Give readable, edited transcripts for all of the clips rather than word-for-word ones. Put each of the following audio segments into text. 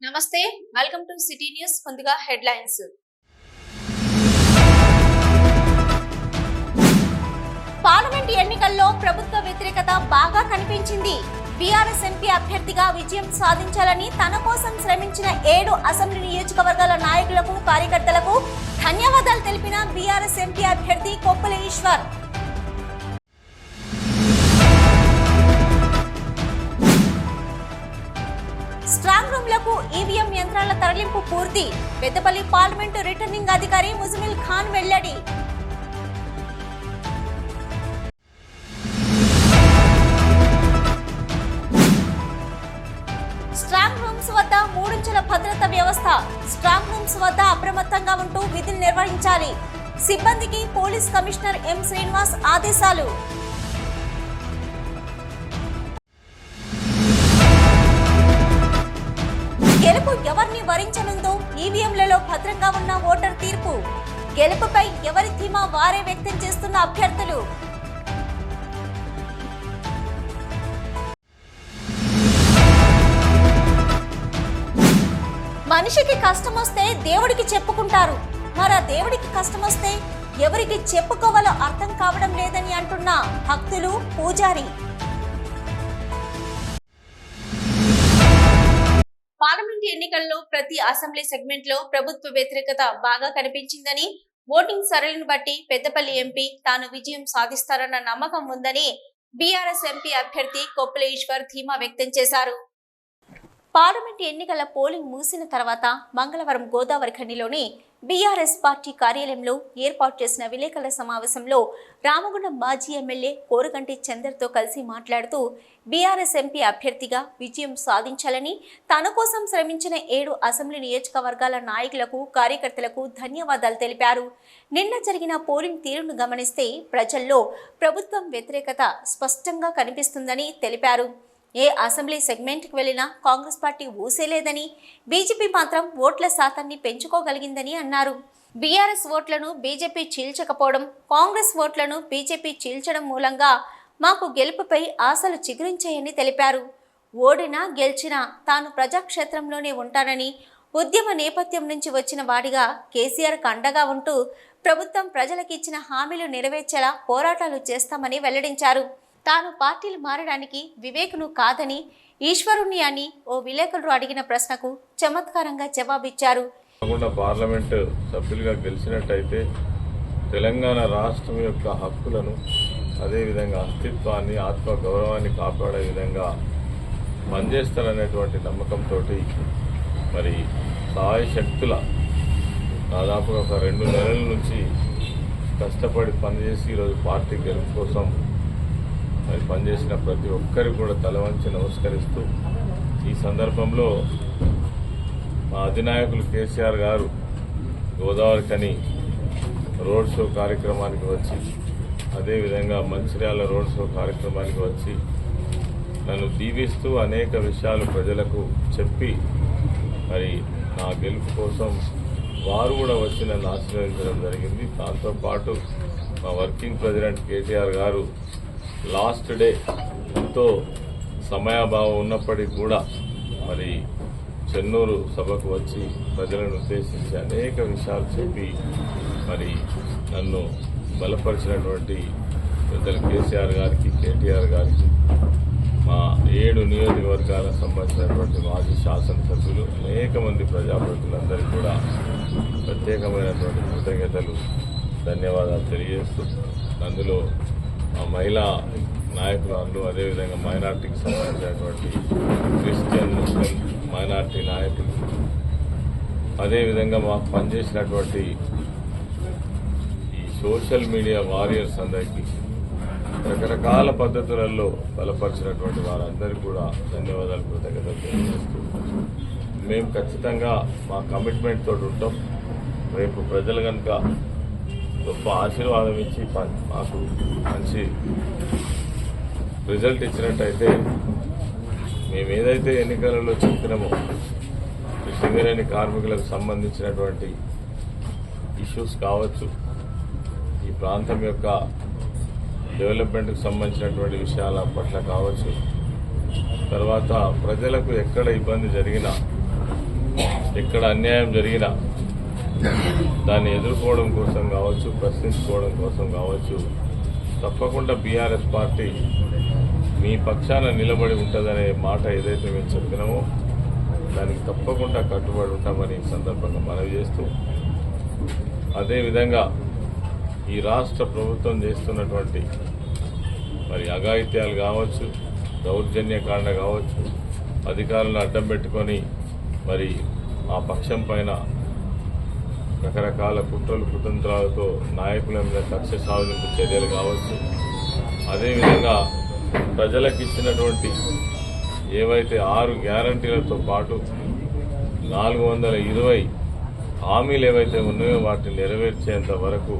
నమస్తే welcome to city news ముందుగా headlines parliament ఎన్నికల్లో ప్రభుత్వ వ్యతిరేకత బాగా కనిపించింది బీఆర్ఎస్ ఎంపీ అభ్యర్థిగా విజయం సాధించాలని తన కోసం శ్రమించిన 7 అసెంబ్లీ నియోజకవర్గాల నాయకులకు కార్యకర్తలకు ధన్యవాదాలు తెలిపిన బీఆర్ఎస్ ఎంపీ అభ్యర్థి కొప్పుల ఈశ్వర్ స్ట్రాంగ్ రూమ్లకు ఈవీఎం యంత్రాల తరలింపు పూర్తి పెద్దపల్లి పార్లమెంటు రిటర్నింగ్ అధికారి ముజమిల్ ఖాన్ వెల్లడి స్ట్రాంగ్ రూమ్స్ వద్ద 3 అంచెల భద్రత వ్యవస్థ స్ట్రాంగ్ రూమ్స్ వద్ద అప్రమత్తంగా ఉంటూ విధులు నిర్వహించాలి సిబ్బందికి పోలీస్ కమిషనర్ ఎం శ్రీనివాస్ ఆదేశాలు గెలుపు ఎవరిని వరించనుందో ఈవీఎంలలో భద్రంగా ఉన్న ఓటర్ తీర్పు గెలుపుపై ఎవరి ధీమా వారే వ్యక్తం చేస్తున్న అభ్యర్థులు మనిషికి కష్టం వస్తే దేవుడికి చెప్పుకుంటారు మరి దేవుడికి కష్టం వస్తే ఎవరికి చెప్పుకోవాలో అర్థం కావడం లేదని అంటున్న భక్తులు పూజారి పార్లమెంట్ ఎన్నికల్లో ప్రతి అసెంబ్లీ సెగ్మెంట్ లో ప్రభుత్వ వ్యతిరేకత బాగా కనిపించిందని ఓటింగ్ సరళిని బట్టి పెద్దపల్లి ఎంపీ తాను విజయం సాధిస్తారన్న నమ్మకం ఉందని బీఆర్ఎస్ ఎంపీ అభ్యర్థి కొప్పుల ఈశ్వర్ ధీమా వ్యక్తం చేశారు పార్లమెంట్ ఎన్నికల పోలింగ్ ముగిసిన తర్వాత మంగళవారం గోదావరి ఖనిలోని బీఆర్ఎస్ పార్టీ కార్యాలయంలో ఏర్పాటు చేసిన విలేకరుల సమావేశంలో రామగుండం మాజీ ఎమ్మెల్యే కోరగంటి చందర్తో కలిసి మాట్లాడుతూ బీఆర్ఎస్ ఎంపీ అభ్యర్థిగా విజయం సాధించాలని తన కోసం శ్రమించిన 7 అసెంబ్లీ నియోజకవర్గాల నాయకులకు కార్యకర్తలకు ధన్యవాదాలు తెలిపారు నిన్న జరిగిన పోలింగ్ తీరును గమనిస్తే ప్రజల్లో ప్రభుత్వం వ్యతిరేకత స్పష్టంగా కనిపిస్తుందని తెలిపారు ఏ అసెంబ్లీ సెగ్మెంట్కి వెళ్లినా కాంగ్రెస్ పార్టీ ఊసేలేదని బీజేపీ మాత్రం ఓట్ల శాతాన్ని పెంచుకోగలిగిందని అన్నారు బీఆర్ఎస్ ఓట్లను బీజేపీ చీల్చకపోవడం కాంగ్రెస్ ఓట్లను బీజేపీ చీల్చడం మూలంగా మాకు గెలుపుపై ఆశలు చిగురించాయని తెలిపారు ఓడినా గెలిచినా తాను ప్రజాక్షేత్రంలోనే ఉంటానని ఉద్యమ నేపథ్యం నుంచి వచ్చిన వాడిగా కేసీఆర్కు అండగా ఉంటూ ప్రభుత్వం ప్రజలకిచ్చిన హామీలు నెరవేర్చేలా పోరాటాలు చేస్తామని వెల్లడించారు తాను పార్టీలు మారడానికి వివేకును కాదని ఈశ్వరుణ్ణి అని ఓ విలేకరుడు అడిగిన ప్రశ్నకు చమత్కారంగా జవాబిచ్చారు పార్లమెంటు సభ్యులుగా గెలిచినట్టయితే తెలంగాణ రాష్ట్రం యొక్క హక్కులను అదేవిధంగా అస్తిత్వాన్ని ఆత్మ గౌరవాన్ని కాపాడే విధంగా పనిచేస్తారనేటువంటి నమ్మకంతో మరి సాయశక్తుల దాదాపుగా ఒక 2 నెలల నుంచి కష్టపడి పనిచేసి ఈరోజు పార్టీ గెలుపు కోసం మరి పనిచేసిన ప్రతి ఒక్కరికి కూడా తలవంచి నమస్కరిస్తూ ఈ సందర్భంలో మా అధినాయకులు కేసీఆర్ గారు గోదావరి ఖని రోడ్ షో కార్యక్రమానికి వచ్చి అదేవిధంగా మంచిర్యాల రోడ్ షో కార్యక్రమానికి వచ్చి నన్ను దీవిస్తూ అనేక విషయాలు ప్రజలకు చెప్పి మరి నా గెలుపు కోసం వారు కూడా వచ్చి నన్ను ఆశీర్వదించడం జరిగింది దాంతోపాటు మా వర్కింగ్ ప్రెసిడెంట్ కేటీఆర్ గారు లాస్ట్ డే ఎంతో సమయాభావం ఉన్నప్పటికీ కూడా మరి చెన్నూరు సభకు వచ్చి ప్రజలను ఉద్దేశించి అనేక విషయాలు చెప్పి మరి నన్ను బలపరిచినటువంటి పెద్దలు కేసీఆర్ గారికి కేటీఆర్ గారికి మా 7 నియోజకవర్గాలకు సంబంధించినటువంటి మాజీ శాసనసభ్యులు అనేక మంది ప్రజాప్రతినిధులందరికీ కూడా ప్రత్యేకమైనటువంటి కృతజ్ఞతలు ధన్యవాదాలు తెలియజేస్తూ అందులో ఆ మహిళా నాయకురాళ్ళు అదేవిధంగా మైనార్టీకి సంబంధించినటువంటి క్రిస్టియన్ ముస్లిం మైనార్టీ నాయకులు అదేవిధంగా మాకు పనిచేసినటువంటి ఈ సోషల్ మీడియా వారియర్స్ అందరికీ రకరకాల పద్ధతులలో బలపరిచినటువంటి వారందరికీ కూడా ధన్యవాదాలు కృతజ్ఞతలు తెలియజేస్తూ మేము ఖచ్చితంగా మా కమిట్మెంట్ తోటి ఉంటాం రేపు ప్రజలు కనుక గొప్ప ఆశీర్వాదం ఇచ్చి మాకు మంచి రిజల్ట్ ఇచ్చినట్టయితే మేము ఏదైతే ఎన్నికలలో చెప్పినామో సింగరేణి కార్మికులకు సంబంధించినటువంటి ఇష్యూస్ కావచ్చు ఈ ప్రాంతం యొక్క డెవలప్మెంట్కి సంబంధించినటువంటి విషయాల పట్ల కావచ్చు, తర్వాత ప్రజలకు ఎక్కడ ఇబ్బంది జరిగినా ఎక్కడ అన్యాయం జరిగినా దాన్ని ఎదుర్కోవడం కోసం కావచ్చు, ప్రశ్నించుకోవడం కోసం కావచ్చు, తప్పకుండా బీఆర్ఎస్ పార్టీ మీ పక్షాన నిలబడి ఉంటుందనే మాట ఏదైతే మేము చెప్పినామో దానికి తప్పకుండా కట్టుబడి ఉంటామని ఈ సందర్భంగా మనవి చేస్తూ, అదేవిధంగా ఈ రాష్ట్ర ప్రభుత్వం చేస్తున్నటువంటి మరి అఘాయిత్యాలు కావచ్చు, దౌర్జన్యకాండ కావచ్చు, అధికారులను అడ్డం పెట్టుకొని మరి ఆ పక్షం పైన రకరకాల కుట్రలు కుతంత్రాలతో నాయకుల మీద కక్ష సాధింపు చర్యలు కావచ్చు, అదేవిధంగా ప్రజలకు ఇచ్చినటువంటి ఏవైతే 6 గ్యారంటీలతో పాటు 420 హామీలు ఏవైతే ఉన్నాయో వాటిని నెరవేర్చేంత వరకు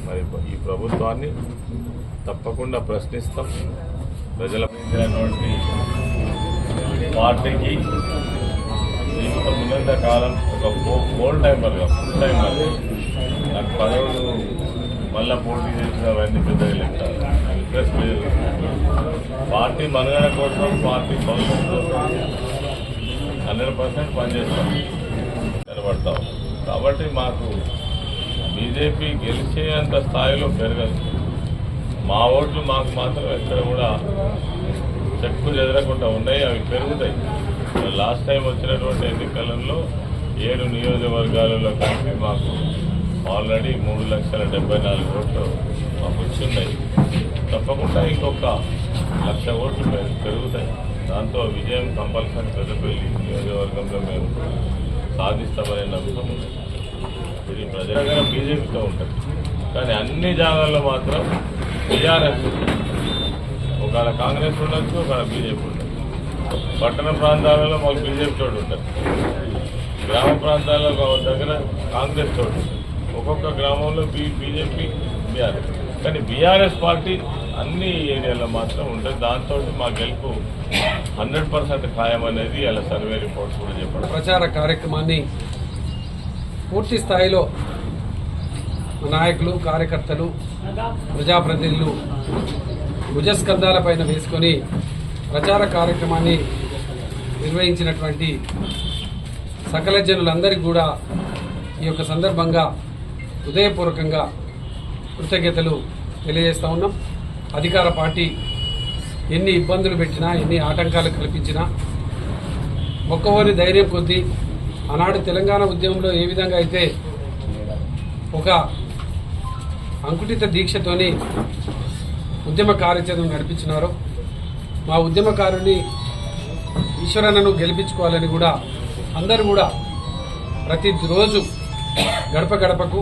మరి ఈ ప్రభుత్వాన్ని తప్పకుండా ప్రశ్నిస్తాం. ప్రజల పార్టీకి జీవితం ఉన్నంత కాలం ఒక ఫుల్ టైమర్గా నాకు పదవులు మళ్ళీ పోటీ చేసిన అవన్నీ పెద్దగా లెక్క ఇంట్రెస్ట్ లేదు. పార్టీ మనుగడ కోసం, పార్టీ భవిష్యత్తు కోసం 100% పనిచేస్తాం, నిలబడతాం. కాబట్టి మాకు బీజేపీ గెలిచేంత స్థాయిలో పెరగదు. మా ఓట్లు మాకు మాత్రం ఎక్కడ కూడా చెక్కు చెదరకుండా ఉన్నాయి, అవి పెరుగుతాయి. లాస్ట్ టైం వచ్చినటువంటి ఎన్నికలలో 7 నియోజకవర్గాలలో కలిపి మాకు ఆల్రెడీ 3,74,000 ఓట్లు మాకు వచ్చున్నాయి. తప్పకుండా ఇంకొక 1,00,000 ఓట్లు పెరుగుతాయి. దాంతో విజయం కంపల్సరీ పెద్దపల్లి నియోజకవర్గంలో మేము సాధిస్తామనే నమ్మకం ఉంది. ఇది ప్రజల బీజేపీతో ఉంటుంది, కానీ అన్ని జాగాల్లో మాత్రం బీఆర్ఎస్, ఒకవేళ కాంగ్రెస్ ఉండొచ్చు, ఒకవేళ బీజేపీ ఉండొచ్చు. పట్టణ ప్రాంతాలలో మాకు బీజేపీ తోడు ఉంటుంది, గ్రామ ప్రాంతాల్లో దగ్గర కాంగ్రెస్ తోడు ఉంటుంది, ఒక్కొక్క గ్రామంలో బీజేపీ, బీఆర్ఎస్. కానీ బీఆర్ఎస్ పార్టీ అన్ని ఏరియాలో మాత్రం ఉంటుంది. దాంతో మా గెలుపు 100% ఖాయం అనేది అలా సర్వే రిపోర్ట్స్ కూడా చెప్పడం. ప్రచార కార్యక్రమాన్ని పూర్తి స్థాయిలో నాయకులు, కార్యకర్తలు, ప్రజాప్రతినిధులు భుజస్కంధాలపైన వేసుకొని ప్రచార కార్యక్రమాన్ని నిర్వహించినటువంటి సకల జనులందరికీ కూడా ఈ యొక్క సందర్భంగా హృదయపూర్వకంగా కృతజ్ఞతలు తెలియజేస్తూ ఉన్నాం. అధికార పార్టీ ఎన్ని ఇబ్బందులు పెట్టినా, ఎన్ని ఆటంకాలు కల్పించినా మొక్కవోని ధైర్యం కొద్దీ ఆనాడు తెలంగాణ ఉద్యమంలో ఏ విధంగా అయితే ఒక అంకుటిత దీక్షతోని ఉద్యమ కార్యాచరణ నడిపించినారో, మా ఉద్యమకారుని ఈశ్వరన్నను గెలిపించుకోవాలని కూడా అందరూ కూడా ప్రతిరోజు గడప గడపకు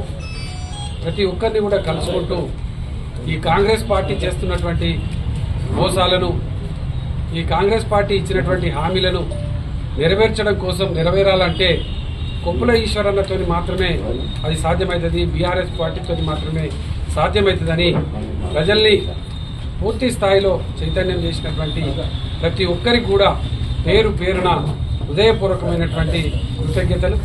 ప్రతి ఒక్కరిని కూడా కలుసుకుంటూ ఈ కాంగ్రెస్ పార్టీ చేస్తున్నటువంటి మోసాలను, ఈ కాంగ్రెస్ పార్టీ ఇచ్చినటువంటి హామీలను నెరవేర్చడం కోసం, నెరవేరాలంటే కొప్పుల ఈశ్వరన్నతో మాత్రమే అది సాధ్యమవుతుంది, బీఆర్ఎస్ పార్టీతో మాత్రమే సాధ్యమవుతుందని ప్రజల్ని పూర్తి స్థాయిలో చైతన్యం చేసినటువంటి ప్రతి ఒక్కరికి కూడా పేరు పేరున హృదయపూర్వకమైనటువంటి కృతజ్ఞతలు.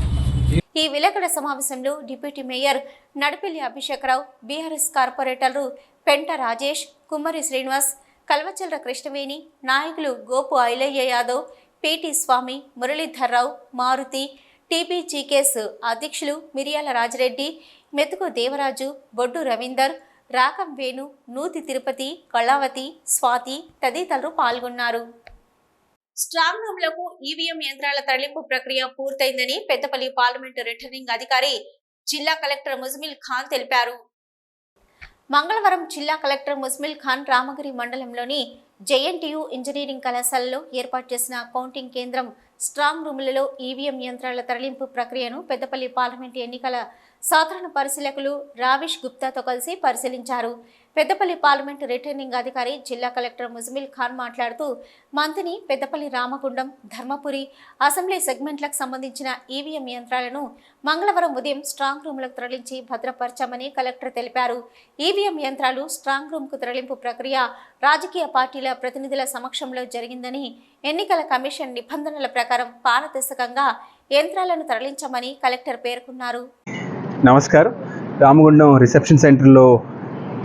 ఈ విలేకరుల సమావేశంలో deputy mayor Nadipelli Abhishekrao, BRS కార్పొరేటర్లు పెంట రాజేష్, కుమ్మరి శ్రీనివాస్, కల్వచల్ర కృష్ణవేణి, నాయకులు గోపు ఐలయ్య యాదవ్, పిటి స్వామి, మురళీధర్రావు, మారుతి, టీబీజీకేస్ అధ్యక్షులు మిరియాల రాజిరెడ్డి, మెతుకు దేవరాజు, బొడ్డు రవీందర్, రాకం వేణు, నూతి తిరుపతి, కళావతి, స్వాతి తదితరులు పాల్గొన్నారు. స్ట్రాంగ్ రూమ్లకు ఈవీఎం యంత్రాల తరలింపు ప్రక్రియ పూర్తయిందని పెద్దపల్లి పార్లమెంటు రిటర్నింగ్ అధికారి జిల్లా కలెక్టర్ ముజ్మిల్ ఖాన్ తెలిపారు. మంగళవారం జిల్లా కలెక్టర్ ముజ్మిల్ ఖాన్ రామగిరి మండలంలోని జేఎన్టీయూ ఇంజనీరింగ్ కళాశాలలో ఏర్పాటు చేసిన కౌంటింగ్ కేంద్రం స్ట్రాంగ్ రూములలో ఈవీఎం యంత్రాల తరలింపు ప్రక్రియను పెద్దపల్లి పార్లమెంటు ఎన్నికల సాధారణ పరిశీలకులు రావిష్ గుప్తాతో కలిసి పరిశీలించారు. పెద్దపల్లి పార్లమెంటు రిటర్నింగ్ అధికారి జిల్లా కలెక్టర్ ముజ్మిల్ ఖాన్ మాట్లాడుతూ మంతిని, పెద్దపల్లి, రామగుండం, ధర్మపురి అసెంబ్లీ సెగ్మెంట్లకు సంబంధించిన ఈవీఎం యంత్రాలను మంగళవారం ఉదయం స్ట్రాంగ్ రూమ్లకు తరలించి భద్రపరచామని కలెక్టర్ తెలిపారు. ఈవీఎం యంత్రాలు స్ట్రాంగ్ రూమ్కు తరలింపు ప్రక్రియ రాజకీయ పార్టీల ప్రతినిధుల సమక్షంలో జరిగిందని, ఎన్నికల కమిషన్ నిబంధనల ప్రకారం పారదర్శకంగా యంత్రాలను తరలించామని కలెక్టర్ పేర్కొన్నారు. నమస్కారం. రామగుండం రిసెప్షన్ సెంటర్లో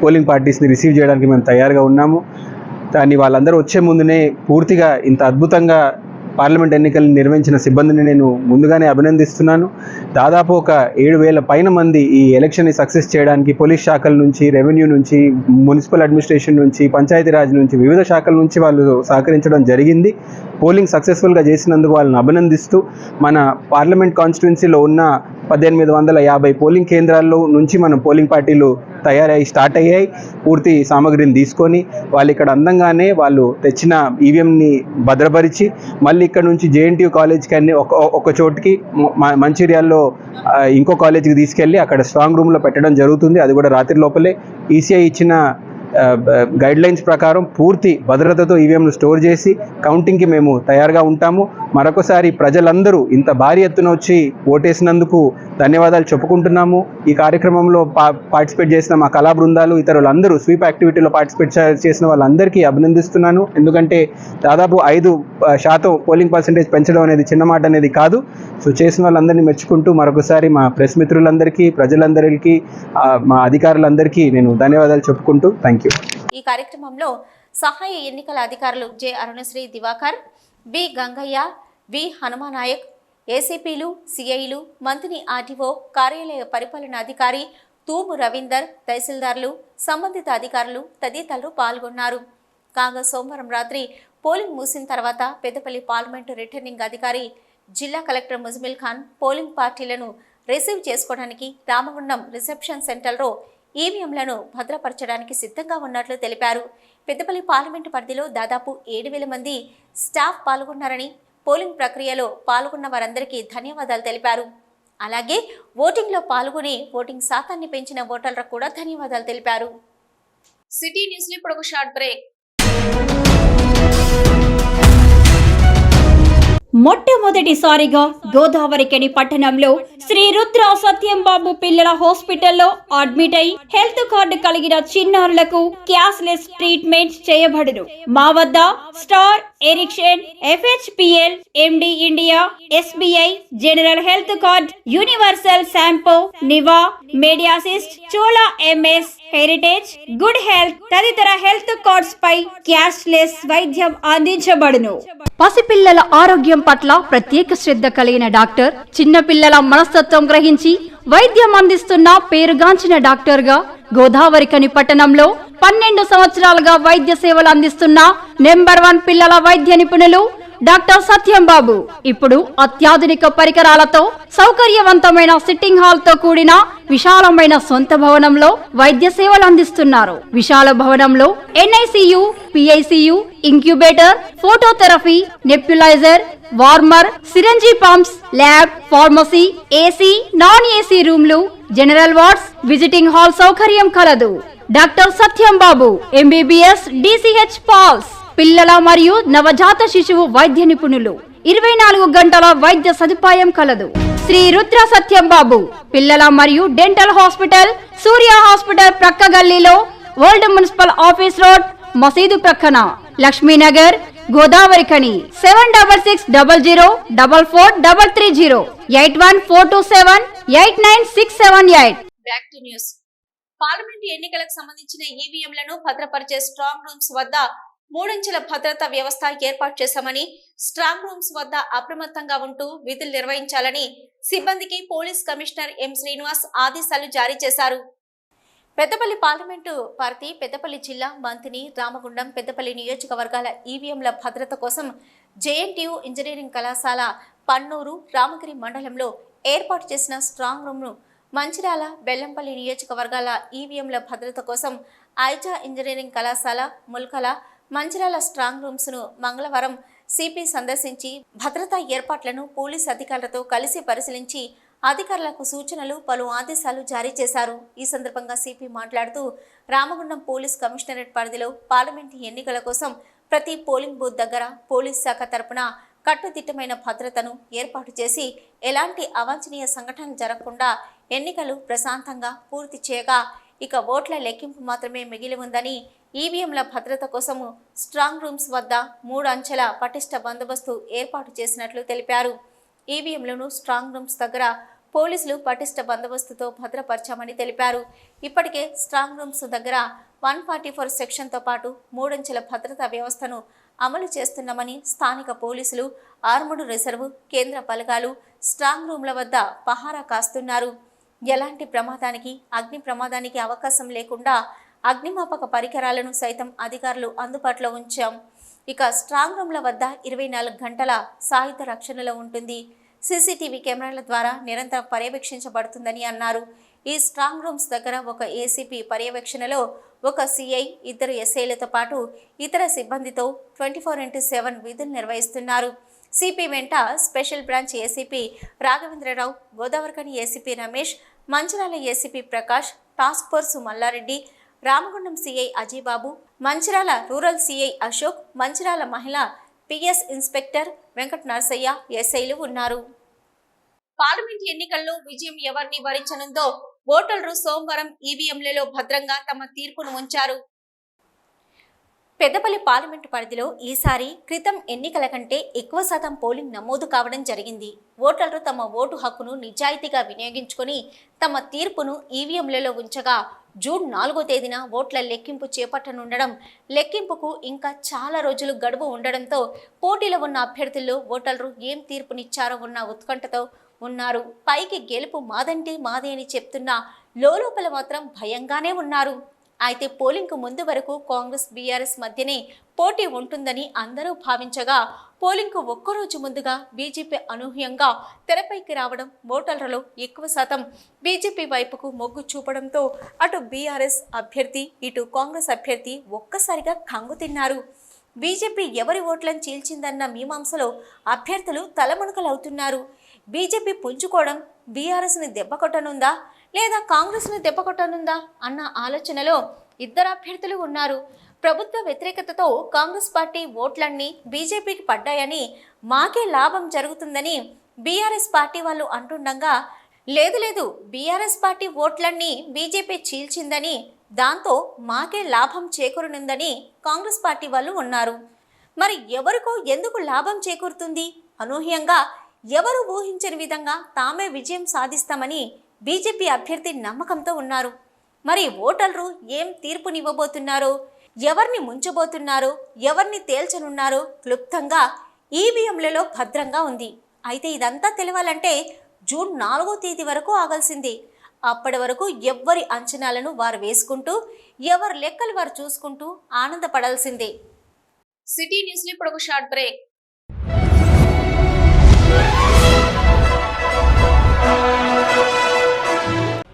పోలింగ్ పార్టీస్ని రిసీవ్ చేయడానికి మేము తయారుగా ఉన్నాము. దాన్ని వాళ్ళందరూ వచ్చే ముందునే పూర్తిగా ఇంత అద్భుతంగా పార్లమెంట్ ఎన్నికలు నిర్వహించిన సిబ్బందిని నేను ముందుగానే అభినందిస్తున్నాను. దాదాపు ఒక 7,000 పైన మంది ఈ ఎలక్షన్ని సక్సెస్ చేయడానికి పోలీస్ శాఖల నుంచి, రెవెన్యూ నుంచి, మున్సిపల్ అడ్మినిస్ట్రేషన్ నుంచి, పంచాయతీరాజ్ నుంచి, వివిధ శాఖల నుంచి వాళ్ళు సహకరించడం జరిగింది. పోలింగ్ సక్సెస్ఫుల్గా చేసినందుకు వాళ్ళని అభినందిస్తూ మన పార్లమెంట్ కాన్స్టిట్యున్సీలో ఉన్న 1850 పోలింగ్ కేంద్రాల్లో నుంచి మనం పోలింగ్ పార్టీలు స్టార్ట్ అయ్యాయి. పూర్తి సామగ్రిని తీసుకొని వాళ్ళు ఇక్కడ అందంగానే వాళ్ళు తెచ్చిన ఈవీఎంని భద్రపరిచి మళ్ళీ ఇక్కడ నుంచి జేఎన్టీయూ కాలేజ్కి అన్ని ఒక చోటికి మంచిర్యాల్లో ఇంకో కాలేజీకి తీసుకెళ్ళి అక్కడ స్ట్రాంగ్ రూమ్లో పెట్టడం జరుగుతుంది. అది కూడా రాత్రి లోపలే ఈసీఐ ఇచ్చిన గైడ్ లైన్స్ ప్రకారం పూర్తి భద్రతతో ఈవీఎంను స్టోర్ చేసి కౌంటింగ్కి మేము తయారుగా ఉంటాము. మరొకసారి ప్రజలందరూ ఇంత భారీ ఎత్తున వచ్చి ఓటేసినందుకు ధన్యవాదాలు చెప్పుకుంటున్నాము. ఈ కార్యక్రమంలో పార్టిసిపేట్ చేసిన మా కళా బృందాలు, ఇతరులందరూ స్వీప్ యాక్టివిటీలో పార్టిసిపేట్ చేసిన వాళ్ళందరికీ అభినందిస్తున్నాను. ఎందుకంటే దాదాపు 5% పోలింగ్ పర్సెంటేజ్ పెంచడం అనేది చిన్న మాట అనేది కాదు. సో చేసిన వాళ్ళందరినీ మెచ్చుకుంటూ మరొకసారి మా ప్రెస్ మిత్రులందరికీ, ప్రజలందరికీ, మా అధికారులందరికీ నేను ధన్యవాదాలు చెప్పుకుంటూ థ్యాంక్ యూ. ఈ కార్యక్రమంలో సహాయ ఎన్నికల అధికారులు జె అరుణశ్రీ దివాకర్, బి గంగయ్య, వి హనుమానాయక్, ఏసీపీలు, సిఐలు, మంత్రి ఆర్టీఓ, కార్యాలయ పరిపాలనాధికారి తూము రవీందర్, తహసీల్దార్లు, సంబంధిత అధికారులు తదితరులు పాల్గొన్నారు. కాగా సోమవారం రాత్రి పోలింగ్ ముగిసిన తర్వాత పెద్దపల్లి పార్లమెంటు రిటర్నింగ్ అధికారి జిల్లా కలెక్టర్ ముజమిల్ ఖాన్ పోలింగ్ పార్టీలను రిసీవ్ చేసుకోవడానికి రామగుండం రిసెప్షన్ సెంటర్లో ఈవీఎంలను భద్రపరచడానికి సిద్ధంగా ఉన్నట్లు తెలిపారు. పెద్దపల్లి పార్లమెంటు పరిధిలో దాదాపు 7,000 మంది స్టాఫ్ పాల్గొన్నారని, పోలింగ్ ప్రక్రియలో పాల్గొన్న వారందరికీ ధన్యవాదాలు తెలిపారు. అలాగే ఓటింగ్లో పాల్గొని ఓటింగ్ శాతాన్ని పెంచిన ఓటర్లకు కూడా ధన్యవాదాలు తెలిపారు. సిటీ న్యూస్లో ఇప్పుడు ఒక షార్ట్ బ్రేక్. మొట్టమొదటిసారిగా గోదావరికని పట్టణంలో శ్రీ రుద్ర సత్యంబాబు పిల్లల హాస్పిటల్లో అడ్మిట్ అయి హెల్త్ కార్డు కలిగిన చిన్నారులకు క్యాష్లెస్ ట్రీట్మెంట్ చేయబడును. మా వద్ద Star, Ericson, FHPL, MD India, SBI, general health card, universal Sompo, Niva, Medi Assist, Chola MS, heritage, good health తదితర హెల్త్ కార్డ్స్ పై క్యాష్లెస్ వైద్యం అందించబడును. పసిపిల్లల ఆరోగ్యం పట్ల ప్రత్యేక శ్రద్ధ కలిగిన డాక్టర్, చిన్నపిల్లల మనస్తత్వం గ్రహించి వైద్యం అందిస్తున్న పేరుగాంచిన డాక్టర్ గా గోదావరికని పట్టణంలో 12 సంవత్సరాలుగా వైద్య సేవలు అందిస్తున్న నెంబర్ 1 పిల్లల వైద్య నిపుణులు డాక్టర్ సత్యంబాబు ఇప్పుడు అత్యాధునిక పరికరాలతో సౌకర్యవంతమైన సిట్టింగ్ హాల్ తో కూడిన విశాలమైన సొంత భవనంలో వైద్య సేవలు అందిస్తున్నారు. విశాల భవనంలో NICU, PICU, incubator, phototherapy, nebuliser, warmer, syringe pumps, lab, pharmacy, AC, non AC రూమ్లు, జనరల్ వార్డ్స్, విజిటింగ్ హాల్ సౌకర్యం కలదు. Doctor Satyambabu MBBS, DCH PALS, పిల్లల మరియు నవజాత శిశువు వైద్య నిపుణులు, 24 గంటల వైద్య సదుపాయం కలదు. శ్రీ రుద్ర సత్యంబాబు పిల్లల మరియు డెంటల్ హాస్పిటల్, సూర్య హాస్పిటల్ ప్రక్క గల్లీలో, ఓల్డ్ మున్సిపల్ ఆఫీస్ రోడ్, మసీదు ప్రక్కన, Lakshmi Nagar, Godavarikhani. 7600004430, 8142789678. Back to news. Parliament ఎన్నికలకు సంబంధించిన ఈవీఎంలను భద్రపరిచే స్ట్రాంగ్ రూమ్స్ వద్ద 3 అంచెల భద్రతా వ్యవస్థ ఏర్పాటు చేశామని, స్ట్రాంగ్ రూమ్స్ వద్ద అప్రమత్తంగా ఉంటూ విధులు నిర్వహించాలని సిబ్బందికి పోలీస్ కమిషనర్ ఎం శ్రీనివాస్ ఆదేశాలు జారీ చేశారు. పెద్దపల్లి పార్లమెంటు పార్టీ, పెద్దపల్లి జిల్లా, మంతిని, రామగుండం, పెద్దపల్లి నియోజకవర్గాల ఈవీఎంల భద్రత కోసం జేఎన్టీయూ ఇంజనీరింగ్ కళాశాల, పన్నూరు, రామగిరి మండలంలో ఏర్పాటు చేసిన స్ట్రాంగ్ రూమ్ను మంచిర్యాల, బెల్లంపల్లి నియోజకవర్గాల ఈవీఎంల భద్రత కోసం ఐజా ఇంజనీరింగ్ కళాశాల, ముల్కల, మంచిర్యాల స్ట్రాంగ్ రూమ్స్ను మంగళవారం సిపి సందర్శించి భద్రతా ఏర్పాట్లను పోలీస్ అధికారులతో కలిసి పరిశీలించి అధికారులకు సూచనలు, పలు ఆదేశాలు జారీ చేశారు. ఈ సందర్భంగా సిపి మాట్లాడుతూ, రామగుండం పోలీస్ కమిషనరేట్ పరిధిలో పార్లమెంటు ఎన్నికల కోసం ప్రతి పోలింగ్ బూత్ దగ్గర పోలీస్ శాఖ తరపున కట్టుదిట్టమైన భద్రతను ఏర్పాటు చేసి ఎలాంటి అవాంఛనీయ సంఘటనలు జరగకుండా ఎన్నికలు ప్రశాంతంగా పూర్తి చేయగా ఇక ఓట్ల లెక్కింపు మాత్రమే మిగిలి ఉందని, ఈవీఎంల భద్రత కోసము స్ట్రాంగ్ రూమ్స్ వద్ద 3 అంచెల పటిష్ట బందోబస్తు ఏర్పాటు చేసినట్లు తెలిపారు. ఈవీఎంలను స్ట్రాంగ్ రూమ్స్ దగ్గర పోలీసులు పటిష్ట బందోబస్తుతో భద్రపరిచామని తెలిపారు. ఇప్పటికే స్ట్రాంగ్ రూమ్స్ దగ్గర 144 సెక్షన్తో పాటు 3 అంచెల భద్రతా వ్యవస్థను అమలు చేస్తున్నామని స్థానిక పోలీసులు ఆర్ముడు రిజర్వ్ కేంద్ర బలగాలు స్ట్రాంగ్ రూమ్ల వద్ద పహారా కాస్తున్నారు. ఎలాంటి ప్రమాదానికి అగ్ని ప్రమాదానికి అవకాశం లేకుండా అగ్నిమాపక పరికరాలను సైతం అధికారులు అందుబాటులో ఉంచాం. ఇక స్ట్రాంగ్ రూమ్ల వద్ద 24 గంటల సాయుధ రక్షణలో ఉంటుంది. సీసీటీవీ కెమెరాల ద్వారా నిరంతరం పర్యవేక్షించబడుతుందని అన్నారు. ఈ స్ట్రాంగ్ రూమ్స్ దగ్గర ఒక ఏసీపీ పర్యవేక్షణలో ఒక సిఐ, 2 ఎస్ఐలతో పాటు ఇతర సిబ్బందితో 24/7 విధులు నిర్వహిస్తున్నారు. సిపి వెంట special branch ACP Raghavendra Rao, Godavarikhani ACP Ramesh, Mancherial ACP Prakash, task force Malla Reddy, Ramagundam CI Ajibabu, Mancherial rural CI Ashok, Mancherial మహిళా పిఎస్ ఇన్స్పెక్టర్ వెంకట నరసయ్య ఎస్ఐలు ఉన్నారు. పార్లమెంట్ ఎన్నికల్లో విజయం ఎవరిని వరించనుందో ఓటర్లు సోమవారం ఈవీఎంలలో భద్రంగా తమ తీర్పును ఉంచారు. పెద్దపల్లి పార్లమెంటు పరిధిలో ఈసారి క్రితం ఎన్నికల కంటే ఎక్కువ శాతం పోలింగ్ నమోదు కావడం జరిగింది. ఓటర్లు తమ ఓటు హక్కును నిజాయితీగా వినియోగించుకొని తమ తీర్పును ఈవీఎంలలో ఉంచగా జూన్ 4వ తేదీన ఓట్ల లెక్కింపు చేపట్టనుండడం, లెక్కింపుకు ఇంకా చాలా రోజులు గడువు ఉండడంతో పోటీలో ఉన్న అభ్యర్థుల్లో ఓటర్లు ఏం తీర్పునిచ్చారో ఉన్న ఉత్కంఠతో ఉన్నారు. పైకి గెలుపు మాదంటే మాదే అని చెప్తున్నా లోపల మాత్రం భయంగానే ఉన్నారు. అయితే పోలింగ్కు ముందు వరకు కాంగ్రెస్ బీఆర్ఎస్ మధ్యనే పోటీ ఉంటుందని అందరూ భావించగా పోలింగ్కు ఒక్కరోజు ముందుగా బీజేపీ అనూహ్యంగా తెరపైకి రావడం, ఓటర్లలో ఎక్కువ శాతం బీజేపీ వైపుకు మొగ్గు చూపడంతో అటు బీఆర్ఎస్ అభ్యర్థి ఇటు కాంగ్రెస్ అభ్యర్థి ఒక్కసారిగా కంగుతిన్నారు. బీజేపీ ఎవరి ఓట్లను చీల్చిందన్న మీమాంసలో అభ్యర్థులు తలమునకలవుతున్నారు. బీజేపీ పుంజుకోవడం బీఆర్ఎస్ని దెబ్బకొట్టనుందా లేదా కాంగ్రెస్ని దెబ్బకొట్టనుందా అన్న ఆలోచనలో ఇద్దరు అభ్యర్థులు ఉన్నారు. ప్రభుత్వ వ్యతిరేకతతో కాంగ్రెస్ పార్టీ ఓట్లన్నీ బీజేపీకి పడ్డాయని, మాకే లాభం జరుగుతుందని బీఆర్ఎస్ పార్టీ వాళ్ళు అంటుండగా, లేదు బీఆర్ఎస్ పార్టీ ఓట్లన్నీ బీజేపీ చీల్చిందని, దాంతో మాకే లాభం చేకూరనుందని కాంగ్రెస్ పార్టీ వాళ్ళు ఉన్నారు. మరి ఎవరికో ఎందుకు లాభం చేకూరుతుంది? అనూహ్యంగా ఎవరు ఊహించని విధంగా తామే విజయం సాధిస్తామని బీజేపీ అభ్యర్థి నమ్మకంతో ఉన్నారు. మరి ఓటర్లు ఏం తీర్పునివ్వబోతున్నారో, ఎవరిని ముంచబోతున్నారో, ఎవరిని తేల్చనున్నారో క్లుప్తంగా ఈవీఎంలలో భద్రంగా ఉంది. అయితే ఇదంతా తెలవాలంటే జూన్ 4వ తేదీ వరకు ఆగాల్సింది. అప్పటి వరకు ఎవ్వరి అంచనాలను వారు వేసుకుంటూ, ఎవరి లెక్కలు వారు చూసుకుంటూ ఆనందపడాల్సిందే. సిటీ న్యూస్లో ఇప్పుడు ఒక షార్ట్ బ్రేక్.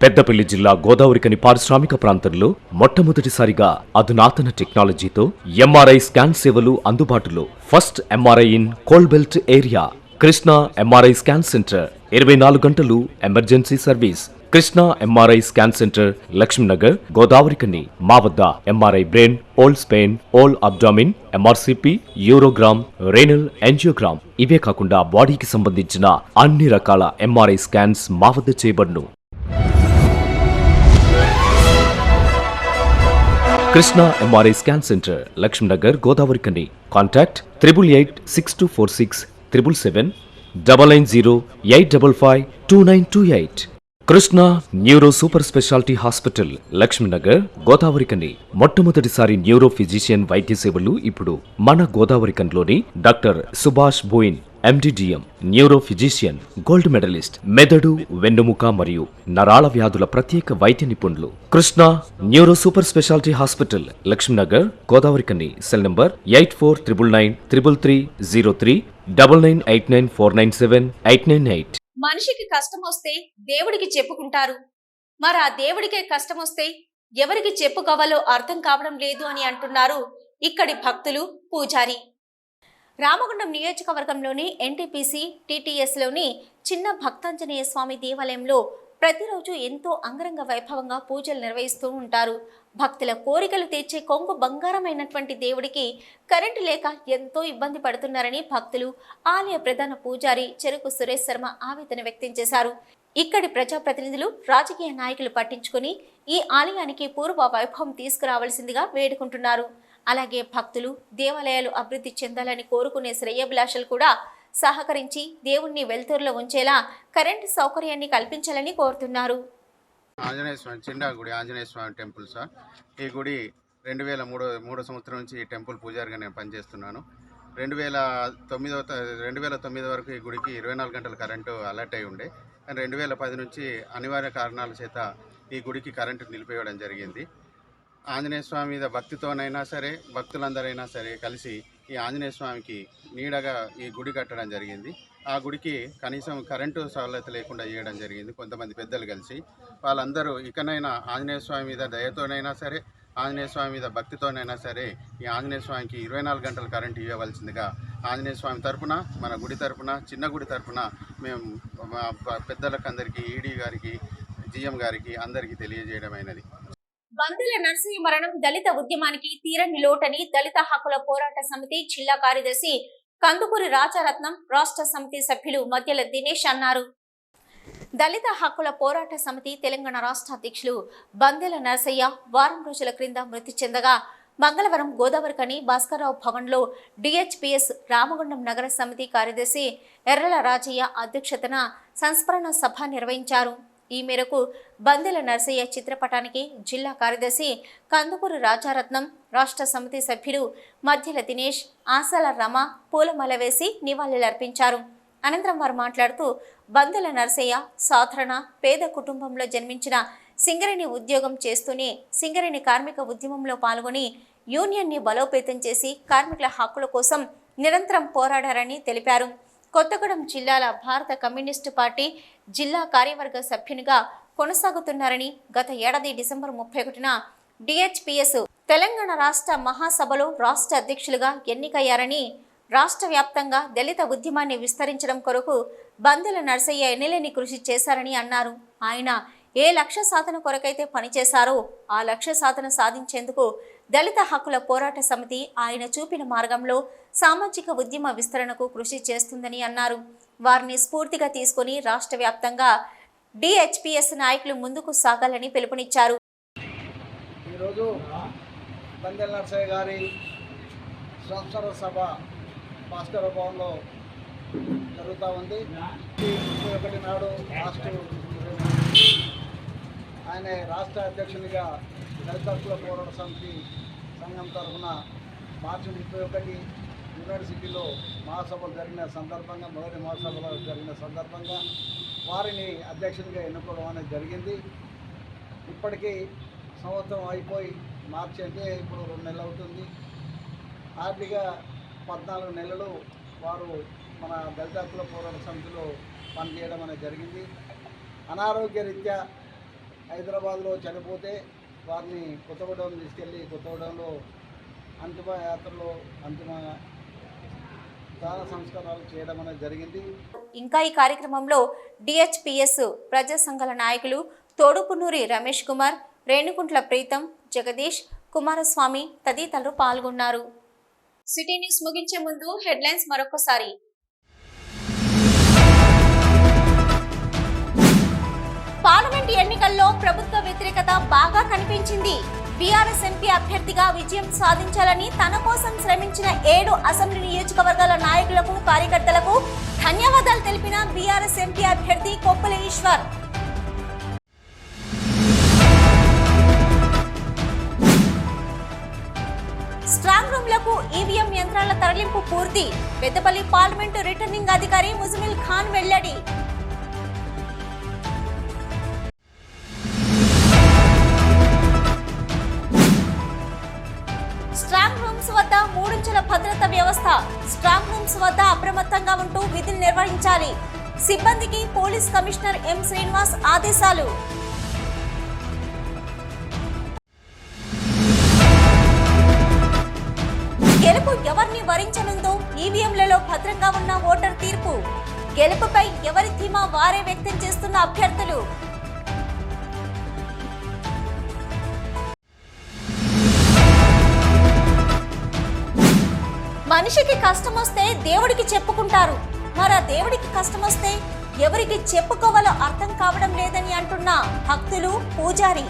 పెద్దపల్లి జిల్లా గోదావరిఖని పారిశ్రామిక ప్రాంతంలో మొట్టమొదటిసారిగా అధునాతన టెక్నాలజీతో ఎంఆర్ఐ స్కాన్ సేవలు అందుబాటులో. First MRI in coal belt area. Krishna MRI scan centre 24 గంటలు emergency service. Krishna MRI scan centre, Lakshmi Nagar, Godavarikhani. మా వద్ద MRI brain, whole spine, whole abdomen, MRCP, urogram, renal angiogram, ఇవే కాకుండా బాడీకి సంబంధించిన అన్ని రకాల ఎంఆర్ఐ స్కాన్స్ మా వద్ద చేయబడును. Krishna MRI scan centre, Lakshmi Nagar, Godavarikhani. Contact 888646 777 990 855 2928. Krishna neuro super speciality hospital, Lakshmi Nagar, Godavarikhani. మొట్టమొదటిసారి న్యూరో ఫిజిషియన్ వైద్య సేవలు ఇప్పుడు మన గోదావరిఖనిలోని doctor Subhash Boyin, MD DM, neuro physician, gold medalist, మెదడు, వెన్నుముక మరియు నరాల వ్యాధుల ప్రత్యేక వైద్య నిపుణులు. Krishna neuro super speciality hospital, Lakshmi Nagar, Godavarikhani. Cell number 8499 333 03 9989 497 898. మనిషికి కష్టం వస్తే దేవుడికి చెప్పుకుంటారు. మరి ఆ దేవుడికే కష్టం వస్తే ఎవరికి చెప్పుకోవాలో అర్థం కావడం లేదు అని అంటున్నారు ఇక్కడి భక్తులు, పూజారి. రామగుండం నియోజకవర్గంలోని ఎన్టీపీసీ టీటీఎస్లోని చిన్న భక్తాంజనేయ స్వామి దేవాలయంలో ప్రతిరోజు ఎంతో అంగరంగ వైభవంగా పూజలు నిర్వహిస్తూ ఉంటారు. భక్తుల కోరికలు తీర్చే కొంగు బంగారమైనటువంటి దేవుడికి కరెంటు లేక ఎంతో ఇబ్బంది పడుతున్నారని భక్తులు, ఆలయ ప్రధాన పూజారి చెరుకు సురేష్ శర్మ ఆవేదన వ్యక్తం చేశారు. ఇక్కడి ప్రజాప్రతినిధులు, రాజకీయ నాయకులు పట్టించుకుని ఈ ఆలయానికి పూర్వ వైభవం తీసుకురావాల్సిందిగా వేడుకుంటున్నారు. అలాగే భక్తులు, దేవాలయాలు అభివృద్ధి చెందాలని కోరుకునే శ్రేయోభిలాషులు కూడా సహకరించి దేవుణ్ణి వెలుతురులో ఉంచేలా కరెంటు సౌకర్యాన్ని కల్పించాలని కోరుతున్నారు. ఆంజనేయ స్వామి, చిన్న గుడి ఆంజనేయ స్వామి టెంపుల్ సార్. ఈ గుడి 2003 సంవత్సరం నుంచి ఈ టెంపుల్ పూజారిగా నేను పనిచేస్తున్నాను. 2009 వరకు ఈ గుడికి 24 గంటల కరెంటు అలర్ట్ అయి ఉండే. కానీ 2010 నుంచి అనివార్య కారణాల చేత ఈ గుడికి కరెంటు నిలిపివేయడం జరిగింది. ఆంజనేయ స్వామి మీద భక్తితోనైనా సరే, భక్తులందరైనా సరే కలిసి ఈ ఆంజనేయ స్వామికి నీడగా ఈ గుడి కట్టడం జరిగింది. ఆ గుడికి కనీసం కరెంటు సౌలభ్యత లేకుండా చేయడం జరిగింది. కొంతమంది పెద్దలు కలిసి వాళ్ళందరూ ఇకనైనా ఆంజనేయ స్వామి మీద దయతోనైనా సరే, ఆంజనేయ స్వామి మీద భక్తితోనైనా సరే ఈ ఆంజనేయ స్వామికి 24 గంటల కరెంటు ఇవ్వవలసిందిగా ఆంజనేయ స్వామి తరపున, మన గుడి తరపున, చిన్న గుడి తరపున మేము పెద్దలకు అందరికీ, ఈడీ గారికి, జిఎం గారికి అందరికీ తెలియజేయడమైనది. బందెల నర్సయ్య మరణం దళిత ఉద్యమానికి తీరని లోటని దళిత హక్కుల పోరాట సమితి జిల్లా కార్యదర్శి కందుకూరి రాజారత్నం, రాష్ట్ర సమితి సభ్యులు మధ్యల దినేష్ అన్నారు. దళిత హక్కుల పోరాట సమితి తెలంగాణ రాష్ట్ర అధ్యక్షులు బందెల నర్సయ్య వారం రోజుల క్రింద మృతి చెందగా మంగళవారం గోదావరికని భాస్కర్రావు భవన్లో డిహెచ్పిఎస్ రామగుండం నగర సమితి కార్యదర్శి ఎర్రల రాజయ్య అధ్యక్షతన సంస్మరణ సభ నిర్వహించారు. ఈ మేరకు బందెల నర్సయ్య చిత్రపటానికి జిల్లా కార్యదర్శి కందుకూరి రాజారత్నం, రాష్ట్ర సమితి సభ్యులు మధ్యల దినేష్, ఆసాల రమ పూలమాల వేసి నివాళులర్పించారు. అనంతరం వారు మాట్లాడుతూ బందెల నర్సయ్య సాధారణ పేద కుటుంబంలో జన్మించిన సింగరేణి ఉద్యోగం చేస్తూనే సింగరేణి కార్మిక ఉద్యమంలో పాల్గొని యూనియన్ని బలోపేతం చేసి కార్మికుల హక్కుల కోసం నిరంతరం పోరాడారని తెలిపారు. కొత్తగూడెం జిల్లాల భారత కమ్యూనిస్టు పార్టీ జిల్లా కార్యవర్గ సభ్యునిగా కొనసాగుతున్నారని, గత ఏడాది డిసెంబర్ 31న డిహెచ్పిఎస్ తెలంగాణ రాష్ట్ర మహాసభలో రాష్ట్ర అధ్యక్షులుగా ఎన్నికయ్యారని, రాష్ట్ర వ్యాప్తంగా దళిత ఉద్యమాన్ని విస్తరించడం కొరకు బందెల నర్సయ్య ఎన్నెలేని కృషి చేశారని అన్నారు. ఆయన ఏ లక్ష్య సాధన కొరకైతే పనిచేశారో ఆ లక్ష్య సాధన సాధించేందుకు దళిత హక్కుల పోరాట సమితి ఆయన చూపిన మార్గంలో సామాజిక ఉద్యమ విస్తరణకు కృషి చేస్తుందని అన్నారు. వారిని స్ఫూర్తిగా తీసుకుని రాష్ట్ర వ్యాప్తంగా డిహెచ్పిఎస్ నాయకులు ముందుకు సాగాలని పిలుపునిచ్చారు. ఈరోజు బందెల నర్సయ్య గారి సంస్మరణ సభ భాస్కర్ భవన్లో జరుగుతూ ఉంది. 31 నాడు ఆయన రాష్ట్ర అధ్యక్షునిగా దళిత హక్కుల పోరాట సమితి సంఘం తరఫున మార్చి 31 యూనివర్సిటీలో మహాసభలు జరిగిన సందర్భంగా, మొదటి మహాసభలో జరిగిన సందర్భంగా వారిని అధ్యక్షునిగా ఎన్నుకోవడం అనేది జరిగింది. ఇప్పటికీ సంవత్సరం అయిపోయి మార్చి అంటే ఇప్పుడు 2 నెలలు అవుతుంది. ఆర్థిక 14 నెలలు వారు మన దళిత హక్కుల పోరాట సమితిలో పనిచేయడం అనేది జరిగింది. అనారోగ్య రీత్యా హైదరాబాద్లో చనిపోతే వారిని కొత్తగూడెం తీసుకెళ్ళి కొత్తగూడెంలో అంతిమ యాత్రలో అంతిమ దాన సంస్కారాలు చేయడం అనేది జరిగింది. ఇంకా ఈ కార్యక్రమంలో డిహెచ్పిఎస్ ప్రజా సంఘాల నాయకులు తోడుపునూరి రమేష్ కుమార్, రేణుకుంట్ల ప్రీతం, జగదీష్, కుమారస్వామి తదితరులు పాల్గొన్నారు. సిటీ న్యూస్ ముగించే ముందు హెడ్లైన్స్ మరొకసారి. పార్లమెంట్ ఎన్నికల్లో ప్రభుత్వ వ్యతిరేకత బాగా కనిపించింది. బీఆర్ఎస్ ఎంపీ అభ్యర్థిగా విజయం సాధించాలని తన కోసం శ్రమించిన 7 అసెంబ్లీ నియోజకవర్గాల నాయకులకు, కార్యకర్తలకు ధన్యవాదాలు తెలిపిన బీఆర్ఎస్ ఎంపీ అభ్యర్థి కొప్పుల ఈశ్వర్. స్ట్రాంగ్ రూమ్లకు ఈవీఎం యంత్రాల తరలింపు పూర్తి. పెద్దపల్లి పార్లమెంటు రిటర్నింగ్ అధికారి ముజమిల్ ఖాన్ వెల్లడి. స్ట్రాంగ్ రూమ్స్ వద్ద 3 అంచెల భద్రతా వ్యవస్థ. స్ట్రాంగ్ రూమ్స్ వద్ద అప్రమత్తంగా ఉంటూ విధులు నిర్వహించాలి. సిబ్బందికి పోలీస్ కమిషనర్ ఎం శ్రీనివాస్ ఆదేశాలు. గెలుపు ఎవరిని వరించనుందో ఈవీఎంలలో భద్రంగా ఉన్న ఓటర్ తీర్పు. గెలుపుపై ఎవరి ధీమా వారే వ్యక్తం చేస్తున్న అభ్యర్థులు. మనిషికి కష్టం వస్తే దేవుడికి చెప్పుకుంటారు. మరి ఆ దేవుడికి కష్టం వస్తే ఎవరికి చెప్పుకోవాలో అర్థం కావడం లేదని అంటున్న భక్తులు, పూజారి.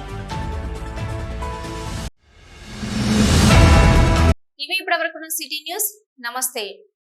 ఇవి ఇప్పటివరకు సిటీ న్యూస్. నమస్తే.